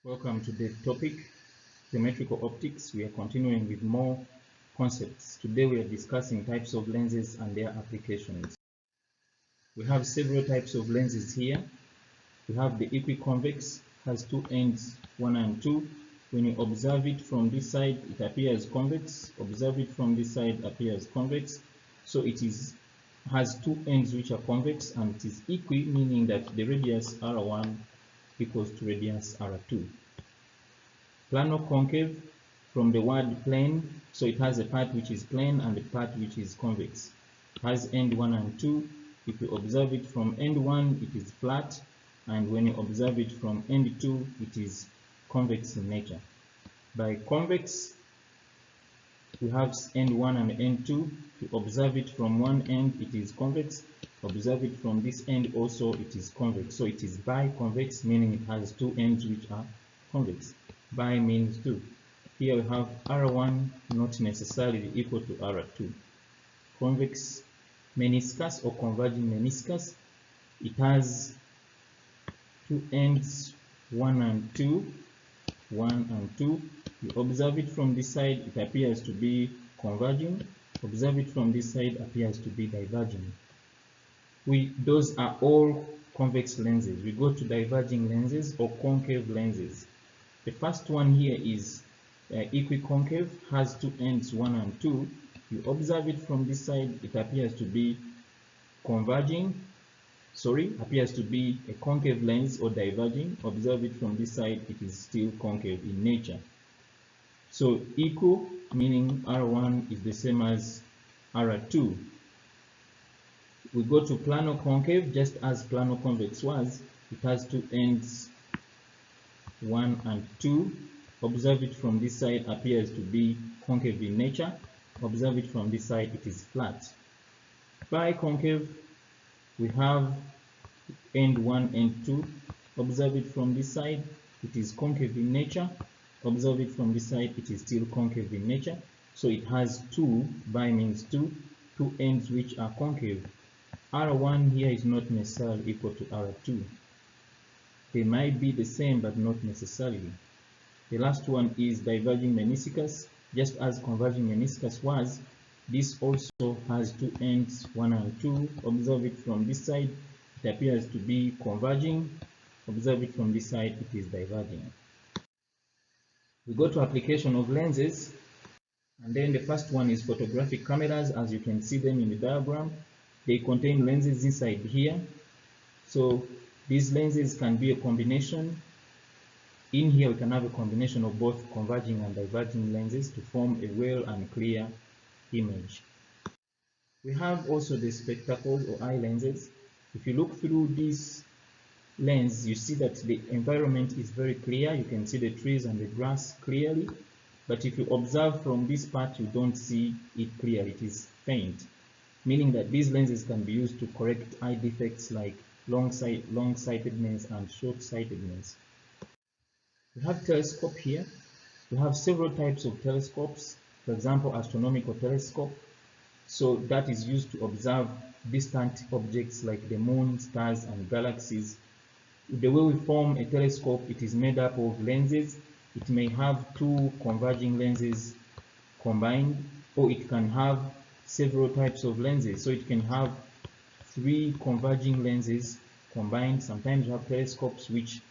Welcome to the topic, Geometrical Optics. We are continuing with more concepts. Today we are discussing types of lenses and their applications. We have several types of lenses here. We have the equiconvex, has two ends, 1 and 2. When you observe it from this side, it appears convex. Observe it from this side, appears convex. So it has two ends which are convex, and it is equi, meaning that the radius R1 equals to radius R2. Plano-concave, from the word plane, so it has a part which is plane and a part which is convex. It has end 1 and 2. If you observe it from end 1, it is flat, and when you observe it from end 2, it is convex in nature. By convex, we have end 1 and end 2. If you observe it from one end, it is convex. Observe it from this end also, it is convex. So it is biconvex, meaning it has two ends which are convex. Bi means two. Here we have R1 not necessarily equal to R2. Convex meniscus or converging meniscus, it has two ends, 1 and 2. 1 and 2. You observe it from this side, it appears to be converging. Observe it from this side, appears to be diverging. Those are all convex lenses. We go to diverging lenses or concave lenses. The first one here is equiconcave, has two ends, 1 and 2. You observe it from this side, it appears to be appears to be a concave lens or diverging. Observe it from this side, it is still concave in nature. So equal, meaning R1 is the same as R2. We go to plano-concave, just as plano-convex was. It has two ends, 1 and 2. Observe it from this side, appears to be concave in nature. Observe it from this side, it is flat. Biconcave, we have end 1 and 2. Observe it from this side, it is concave in nature. Observe it from this side, it is still concave in nature. So it has two, bi means two ends which are concave. R1 here is not necessarily equal to R2. They might be the same, but not necessarily. The last one is diverging meniscus. Just as converging meniscus was, this also has two ends, 1 and 2. Observe it from this side, it appears to be converging. Observe it from this side, it is diverging. We go to application of lenses, and then the first one is photographic cameras. As you can see them in the diagram, they contain lenses inside here. So these lenses can be a combination. In here we can have a combination of both converging and diverging lenses to form a well and clear image. We have also the spectacles or eye lenses. If you look through this lens, you see that the environment is very clear. You can see the trees and the grass clearly. But if you observe from this part, you don't see it clearly. It is faint, meaning that these lenses can be used to correct eye defects like long-sightedness and short-sightedness. We have telescope here. We have several types of telescopes. For example, astronomical telescope. So that is used to observe distant objects like the moon, stars, and galaxies. The way we form a telescope, it is made up of lenses. It may have two converging lenses combined, or it can have several types of lenses. So it can have 3 converging lenses combined. Sometimes you have telescopes which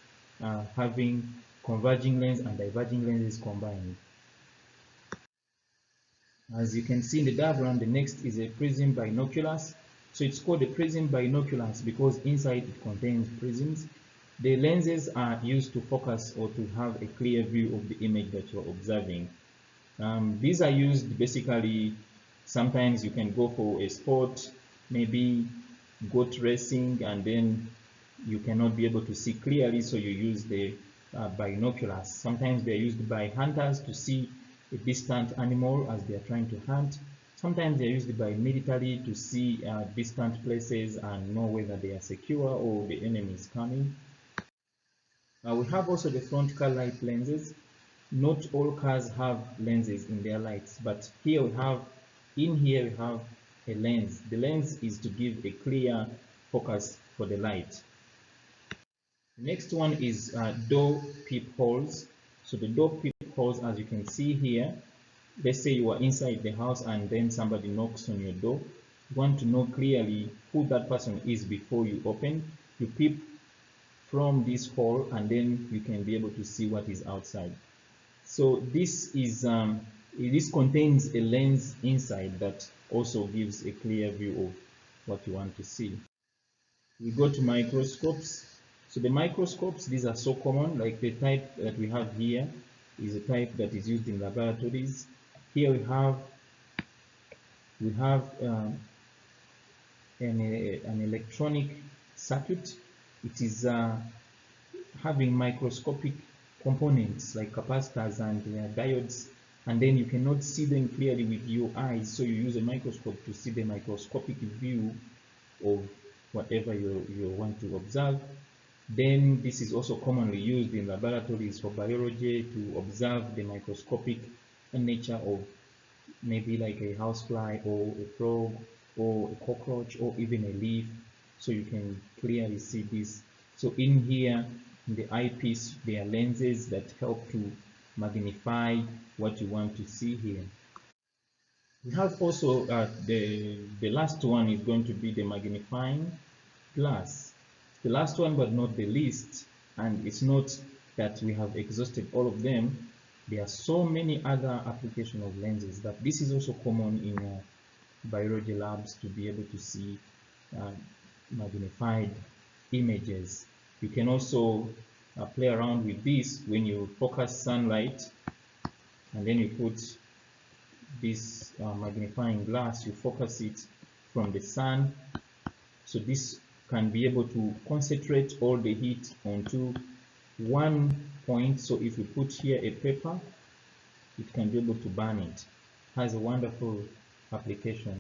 are having converging lens and diverging lenses combined. As you can see in the diagram, the next is a prism binoculars. So it's called a prism binoculars because inside it contains prisms. The lenses are used to focus or to have a clear view of the image that you're observing. These are used basically, sometimes you can go for a sport, maybe goat racing, and then you cannot be able to see clearly, so you use the binoculars. Sometimes they're used by hunters to see a distant animal as they are trying to hunt. Sometimes they're used by military to see distant places and know whether they are secure or the enemy is coming. We have also the front car light lenses. Not all cars have lenses in their lights, but here we have a lens. The lens is to give a clear focus for the light. Next one is door peepholes. So the door peepholes, as you can see here, let's say you are inside the house and then somebody knocks on your door. You want to know clearly who that person is before you open. You peep from this hole and then you can be able to see what is outside. So this contains a lens inside that also gives a clear view of what you want to see. We go to microscopes. So the microscopes, these are so common, like the type that we have here is a type that is used in laboratories. Here we have an electronic circuit. It is having microscopic components like capacitors and diodes, and then you cannot see them clearly with your eyes, so you use a microscope to see the microscopic view of whatever you want to observe. Then this is also commonly used in laboratories for biology to observe the microscopic nature of maybe like a housefly or a frog or a cockroach or even a leaf, so you can clearly see this. So in here, in the eyepiece, there are lenses that help to magnify what you want to see here. We have also the last one is going to be the magnifying glass. The last one but not the least, and it's not that we have exhausted all of them. There are so many other applications of lenses that this is also common in biology labs to be able to see uh, magnified images. You can also play around with this when you focus sunlight and then you put this magnifying glass, you focus it from the sun, so this can be able to concentrate all the heat onto one point. So if we put here a paper, it can be able to burn it. It has a wonderful application.